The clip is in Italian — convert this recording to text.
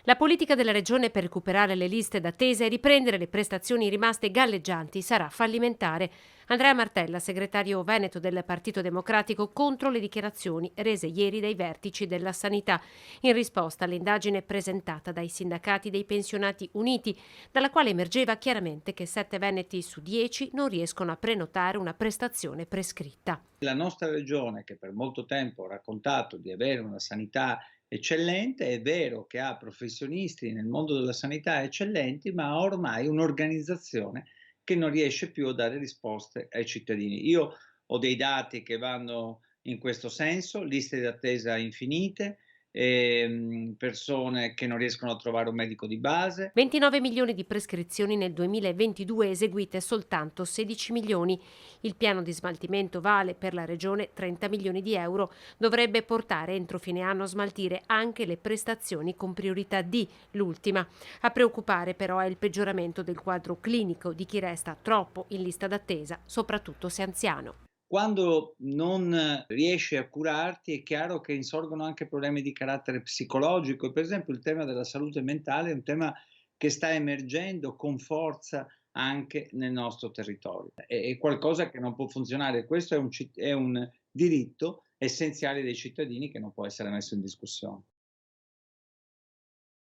La politica della regione per recuperare le liste d'attesa e riprendere le prestazioni rimaste galleggianti sarà fallimentare. Andrea Martella, segretario veneto del Partito Democratico, contro le dichiarazioni rese ieri dai vertici della sanità, in risposta all'indagine presentata dai sindacati dei pensionati uniti, dalla quale emergeva chiaramente che 7 veneti su 10 non riescono a prenotare una prestazione prescritta. La nostra regione, che per molto tempo ha raccontato di avere una sanità eccellente, è vero che ha professionisti nel mondo della sanità eccellenti, ma ha ormai un'organizzazione che non riesce più a dare risposte ai cittadini. Io ho dei dati che vanno in questo senso, liste di attesa infinite, persone che non riescono a trovare un medico di base. 29 milioni di prescrizioni nel 2022, eseguite soltanto 16 milioni. Il piano di smaltimento vale per la regione 30 milioni di euro. Dovrebbe portare entro fine anno a smaltire anche le prestazioni con priorità D, l'ultima. A preoccupare però è il peggioramento del quadro clinico di chi resta troppo in lista d'attesa, soprattutto se anziano. Quando non riesci a curarti è chiaro che insorgono anche problemi di carattere psicologico e per esempio il tema della salute mentale è un tema che sta emergendo con forza anche nel nostro territorio. È qualcosa che non può funzionare, questo è un diritto essenziale dei cittadini che non può essere messo in discussione.